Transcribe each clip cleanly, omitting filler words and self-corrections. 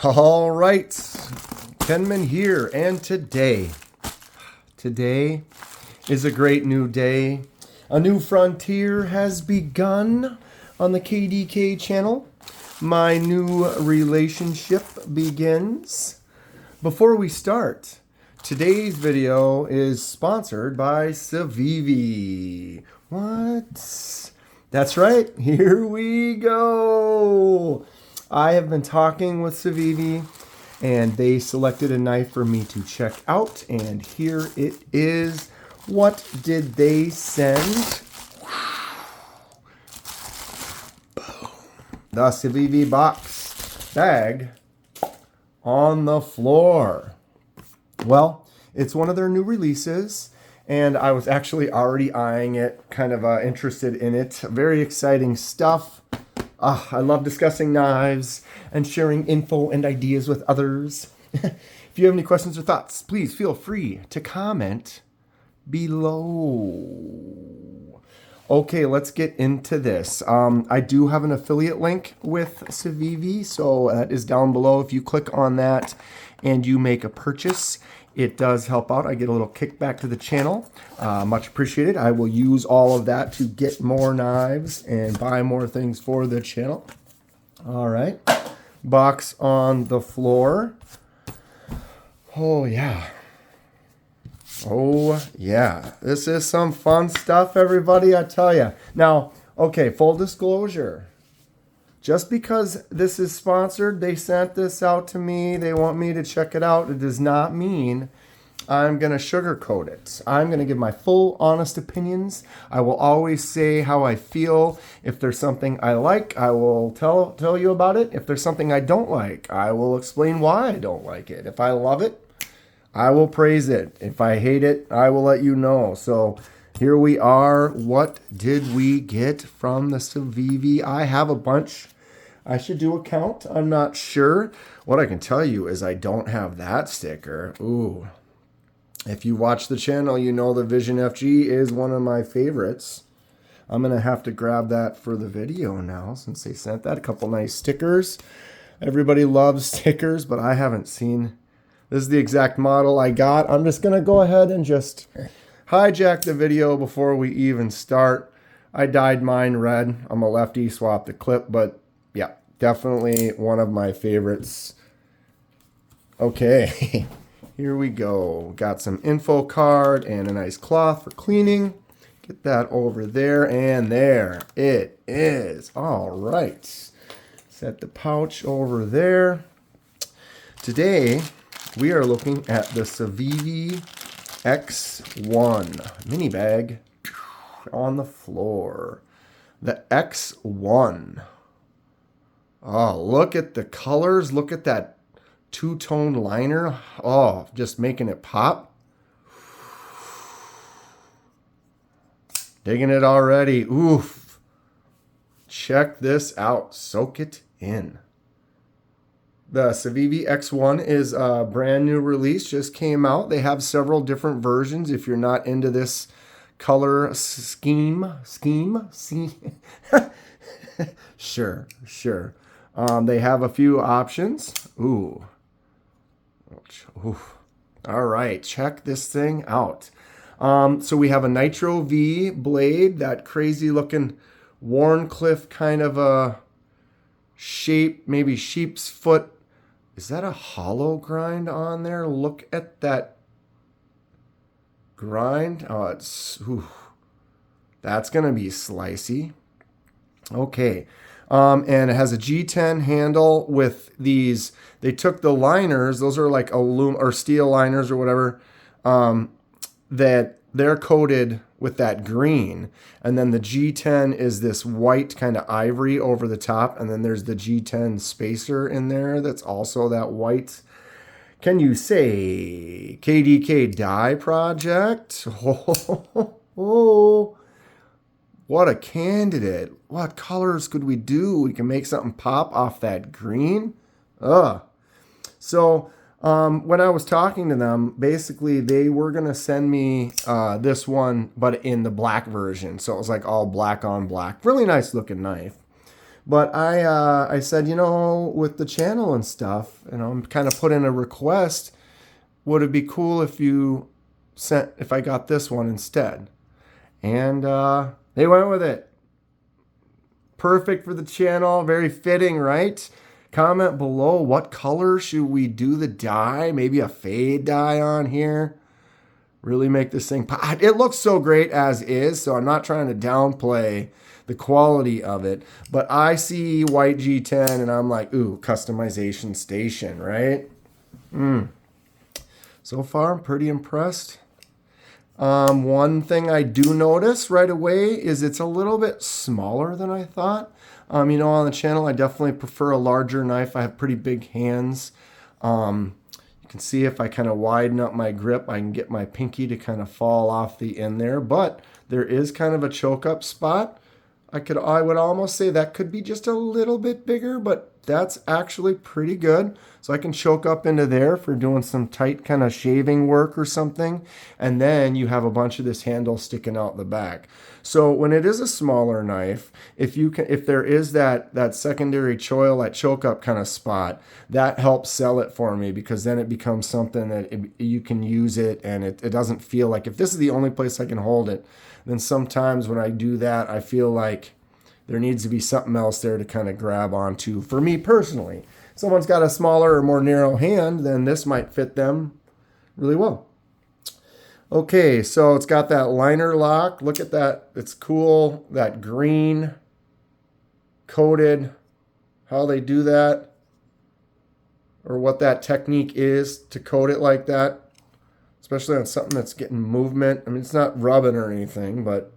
All right, Kenman here, and today is a great new day. A new frontier has begun on the KDK channel. My new relationship begins. Before we start, today's video is sponsored by Civivi. What? That's right, here we go. I have been talking with Civivi, and they selected a knife for me to check out, and here it is. What did they send? Boom. The Civivi box bag on the floor. Well, it's one of their new releases, and I was actually already eyeing it, kind of interested in it. Very exciting stuff. I love discussing knives and sharing info and ideas with others. If you have any questions or thoughts, please feel free to comment below. Okay, let's get into this. I do have an affiliate link with Civivi, so that is down below. If you click on that and you make a purchase, it does help out. I get a little kickback to the channel. Much appreciated. I will use all of that to get more knives and buy more things for the channel. All right. Box on the floor. Oh, yeah. Oh, yeah. This is some fun stuff, everybody, I tell you. Now, okay, full disclosure. Just because this is sponsored, they sent this out to me, they want me to check it out, it does not mean I'm going to sugarcoat it. I'm going to give my full, honest opinions. I will always say how I feel. If there's something I like, I will tell you about it. If there's something I don't like, I will explain why I don't like it. If I love it, I will praise it. If I hate it, I will let you know. So here we are. What did we get from the Civivi? I have a bunch. I should do a count. I'm not sure. What I can tell you is I don't have that sticker. Ooh. If you watch the channel, you know the Vision FG is one of my favorites. I'm going to have to grab that for the video now since they sent that. A couple nice stickers. Everybody loves stickers, but I haven't seen. This is the exact model I got. I'm just going to go ahead and just hijack the video before we even start. I dyed mine red. I'm a lefty, swapped the clip, but yeah, definitely one of my favorites. Okay, here we go. Got some info card and a nice cloth for cleaning. Get that over there, and there it is. All right. Set the pouch over there. Today, we are looking at the Civivi ExOne mini bag on the floor. The ExOne. Oh, look at the colors. Look at that two-tone liner. Oh, just making it pop. Digging it already. Oof. Check this out. Soak it in. The Civivi ExOne is a brand new release. Just came out. They have several different versions if you're not into this color scheme. Sure. They have a few options. Ooh. All right, check this thing out. So we have a Nitro V blade, that crazy looking Warncliffe kind of a shape, maybe sheep's foot. Is that a hollow grind on there? Look at that grind. Oh, that's going to be slicey. Okay. And it has a G10 handle with these. They took the liners, those are like aluminum or steel liners or whatever, that they're coated with that green. And then the G10 is this white kind of ivory over the top. And then there's the G10 spacer in there that's also that white. Can you say KDK die project? Oh. What a candidate. What colors could we do? We can make something pop off that green. So when I was talking to them, basically they were going to send me this one, but in the black version. So it was like all black on black. Really nice looking knife. But I said, with the channel and stuff, I'm kind of put in a request. Would it be cool if I got this one instead? And they went with it. Perfect for the channel. Very fitting, right? Comment below, what color should we do the dye? Maybe a fade dye on here. Really make this thing pop. It looks so great as is, so I'm not trying to downplay the quality of it. But I see white G10 and I'm like, ooh, customization station, right? So far, I'm pretty impressed. One thing I do notice right away is it's a little bit smaller than I thought. On the channel, I definitely prefer a larger knife. I have pretty big hands. You can see if I kind of widen up my grip, I can get my pinky to kind of fall off the end there. But there is kind of a choke up spot. I would almost say that could be just a little bit bigger, but that's actually pretty good. So I can choke up into there for doing some tight kind of shaving work or something. And then you have a bunch of this handle sticking out the back. So when it is a smaller knife, if there is that secondary choil, that choke up kind of spot, that helps sell it for me, because then it becomes something that you can use it and it doesn't feel like, if this is the only place I can hold it, then sometimes when I do that, I feel like there needs to be something else there to kind of grab onto. For me personally, if someone's got a smaller or more narrow hand, then this might fit them really well. Okay, so it's got that liner lock. Look at that. It's cool. That green coated, how they do that, or what that technique is to coat it like that. Especially on something that's getting movement. I mean, it's not rubbing or anything, but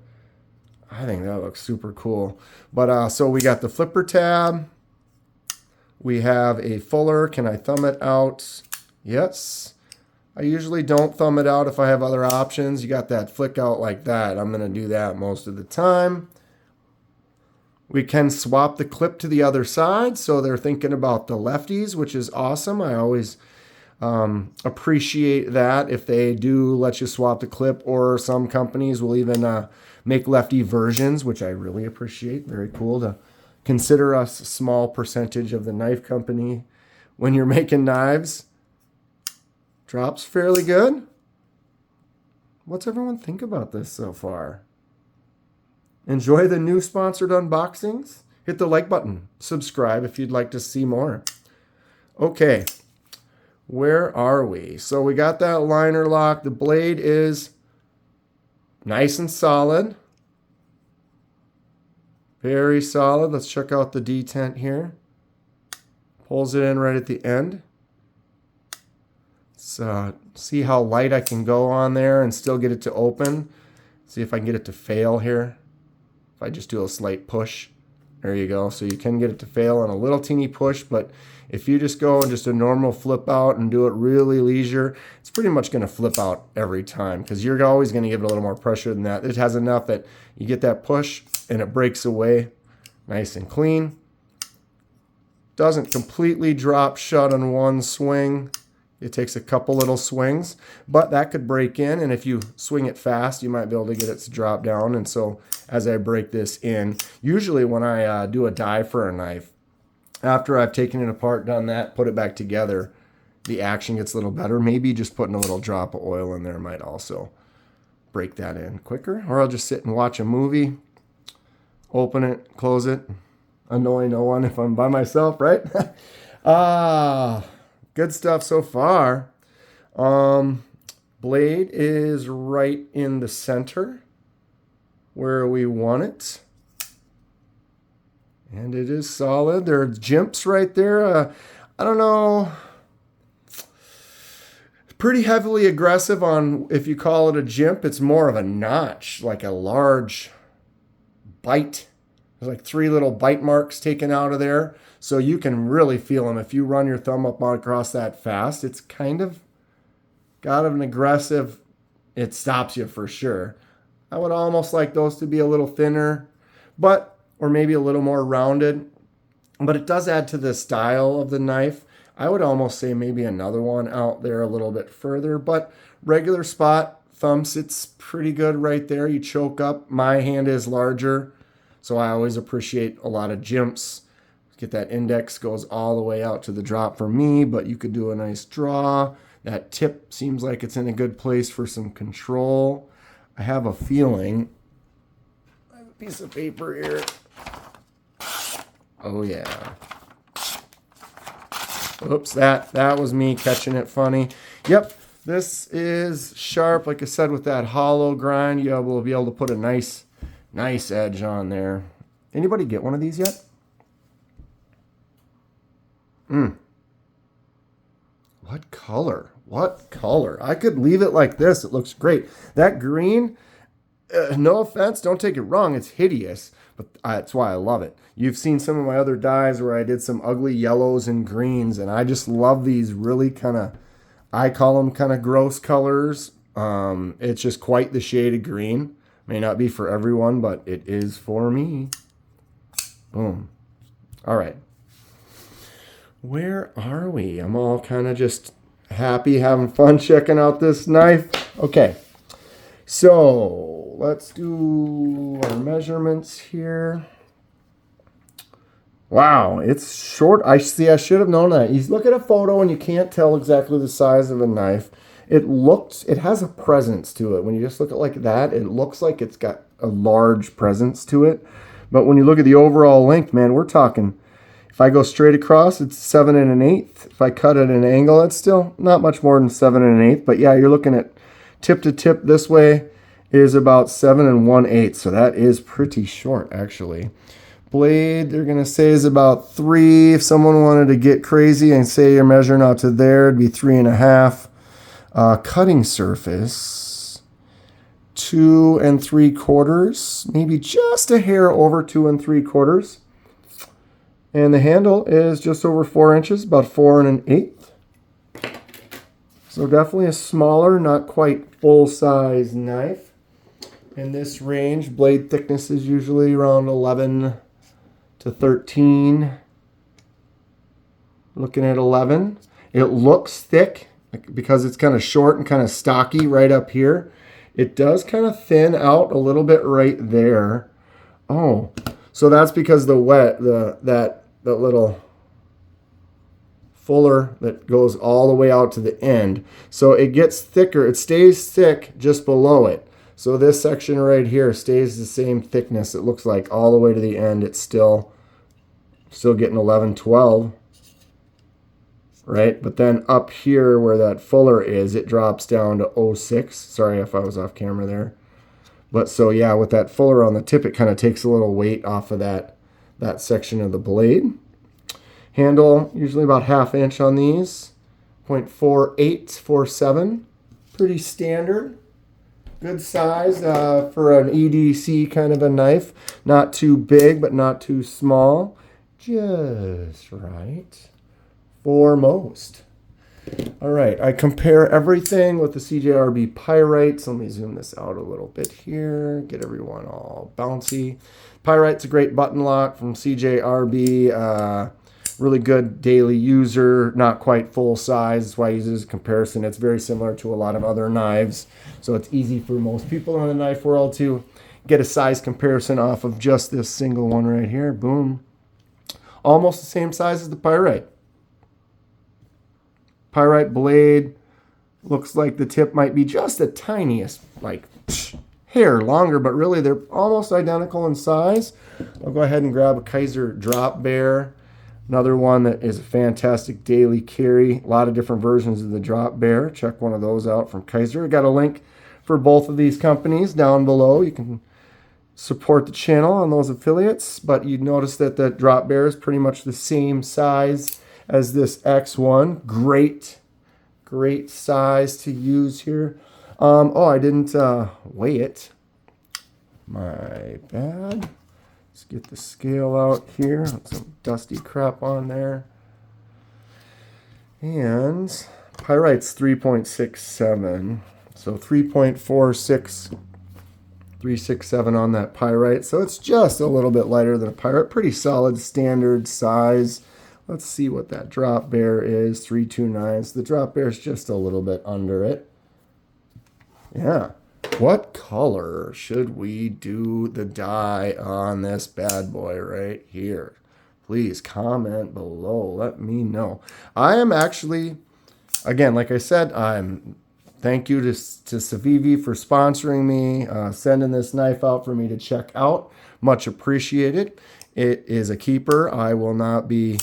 I think that looks super cool. But so we got the flipper tab. We have a fuller. Can I thumb it out? Yes. I usually don't thumb it out if I have other options. You got that flick out like that. I'm going to do that most of the time. We can swap the clip to the other side, so they're thinking about the lefties, which is awesome. I always appreciate that if they do let you swap the clip, or some companies will even make lefty versions, which I really appreciate. Very cool to consider us a small percentage of the knife company when you're making knives. Drops fairly good. What's everyone think about this so far? Enjoy the new sponsored unboxings? Hit the like button. Subscribe if you'd like to see more. Okay. Where are we? So we got that liner lock. The blade is nice and solid. Very solid. Let's check out the detent here. Pulls it in right at the end. Let's see how light I can go on there and still get it to open. See if I can get it to fail here. If I just do a slight push. There you go. So you can get it to fail on a little teeny push, but if you just go and just a normal flip out and do it really leisure, it's pretty much going to flip out every time, because you're always going to give it a little more pressure than that. It has enough that you get that push and it breaks away nice and clean. Doesn't completely drop shut on one swing. It takes a couple little swings, but that could break in, and if you swing it fast, you might be able to get it to drop down. And so as I break this in, usually when I do a die for a knife, after I've taken it apart, done that, put it back together, the action gets a little better. Maybe just putting a little drop of oil in there might also break that in quicker. Or I'll just sit and watch a movie, open it, close it, annoy no one if I'm by myself, right? Good stuff so far. Blade is right in the center where we want it. And it is solid. There are jimps right there. I don't know. Pretty heavily aggressive on, if you call it a jimp, it's more of a notch, like a large bite. There's like 3 little bite marks taken out of there. So you can really feel them. If you run your thumb up across that fast, it's kind of got an aggressive, it stops you for sure. I would almost like those to be a little thinner, or maybe a little more rounded. But it does add to the style of the knife. I would almost say maybe another one out there a little bit further, but regular spot, thumb sits pretty good right there. You choke up. My hand is larger, So I always appreciate a lot of jimps. Get that index goes all the way out to the drop for me, but you could do a nice draw. That tip seems like it's in a good place for some control. I have a feeling. I have a piece of paper here. Oh yeah. Oops, that was me catching it funny. Yep, this is sharp. Like I said, with that hollow grind, you will be able to put a nice edge on there. Anybody get one of these yet? What color? What color? I could leave it like this. It looks great. That green, no offense, don't take it wrong. It's hideous, but that's why I love it. You've seen some of my other dyes where I did some ugly yellows and greens, and I just love these really kind of, I call them kind of gross colors. It's just quite the shade of green. May not be for everyone, but it is for me. Boom. All right. Where are we? I'm all kind of just happy, having fun checking out this knife. Okay. So let's do our measurements here. Wow, it's short. I should have known that. You look at a photo and you can't tell exactly the size of a knife. It has a presence to it. When you just look at it like that, it looks like it's got a large presence to it. But when you look at the overall length, man, we're talking, if I go straight across, it's 7 1/8. If I cut at an angle, it's still not much more than 7 1/8. But yeah, you're looking at tip to tip this way is about 7 1/8. So that is pretty short, actually. Blade, they're going to say, is about 3. If someone wanted to get crazy and say you're measuring out to there, it'd be 3.5. Cutting surface, 2 3/4, maybe just a hair over 2 3/4. And the handle is just over 4 inches, about 4 1/8. So definitely a smaller, not quite full-size knife. In this range, blade thickness is usually around 11 to 13. Looking at 11. It looks thick because it's kind of short and kind of stocky right up here. It does kind of thin out a little bit right there. Oh, so that's because that little fuller that goes all the way out to the end. So it gets thicker. It stays thick just below it. So this section right here stays the same thickness. It looks like all the way to the end. It's still getting 11, 12. Right? But then up here where that fuller is, it drops down to 0.6. Sorry if I was off camera there. But so yeah, with that fuller on the tip, it kind of takes a little weight off of that section of the blade. Handle, usually about 1/2 inch on these. 0.48, 47. Pretty standard. Good size for an EDC kind of a knife. Not too big, but not too small. Just right. For most. All right, I compare everything with the CJRB Pyrite. So let me zoom this out a little bit here, get everyone all bouncy. Pyrite's a great button lock from CJRB. Really good daily user, not quite full size. That's why I use it as a comparison. It's very similar to a lot of other knives. So it's easy for most people in the knife world to get a size comparison off of just this single one right here. Boom. Almost the same size as the Pyrite. Pyrite blade looks like the tip might be just the tiniest, like hair longer, but really they're almost identical in size. I'll go ahead and grab a Kaiser Drop Bear. Another one that is a fantastic daily carry. A lot of different versions of the Drop Bear. Check one of those out from Kaiser. I got a link for both of these companies down below. You can support the channel on those affiliates, but you'd notice that the Drop Bear is pretty much the same size as this ExOne. Great size to use here. I didn't weigh it. My bad. Let's get the scale out here. Some dusty crap on there. And Pyrite's 3.67. So 3.46367 on that Pyrite. So it's just a little bit lighter than a Pyrite. Pretty solid standard size. Let's see what that Drop Bear is, 329. So the Drop Bear is just a little bit under it. Yeah. What color should we do the die on this bad boy right here? Please comment below. Let me know. I am actually, again, like I said, thank you to Civivi for sponsoring me, sending this knife out for me to check out. Much appreciated. It is a keeper. I will not be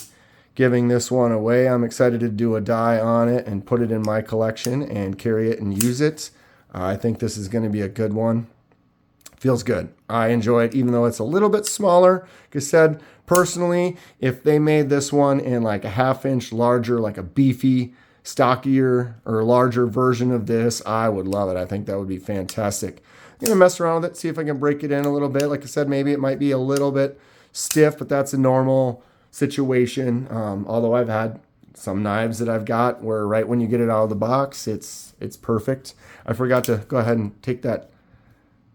giving this one away. I'm excited to do a die on it and put it in my collection and carry it and use it. I think this is going to be a good one. Feels good. I enjoy it, even though it's a little bit smaller. Like I said, personally, if they made this one in like a 1/2 inch larger, like a beefy, stockier or larger version of this, I would love it. I think that would be fantastic. I'm going to mess around with it, see if I can break it in a little bit. Like I said, maybe it might be a little bit stiff, but that's a normal situation. Although I've had some knives that I've got where right when you get it out of the box, it's perfect. I forgot to go ahead and take that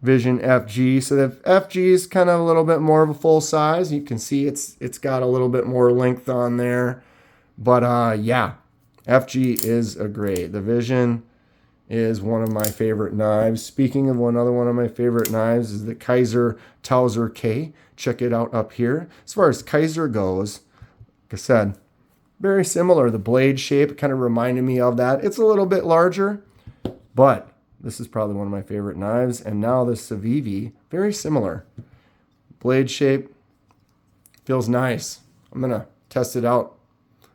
Vision FG. So the FG is kind of a little bit more of a full size. You can see it's got a little bit more length on there. But yeah, FG is a great. The Vision is one of my favorite knives. Speaking of another one of my favorite knives is the Kaiser Towser K. Check it out up here. As far as Kaiser goes, like I said, very similar. The blade shape kind of reminded me of that. It's a little bit larger, but this is probably one of my favorite knives. And now the Civivi, very similar. Blade shape, feels nice. I'm going to test it out.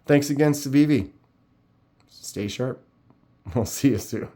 Thanks again, Civivi. Stay sharp. We'll see you soon.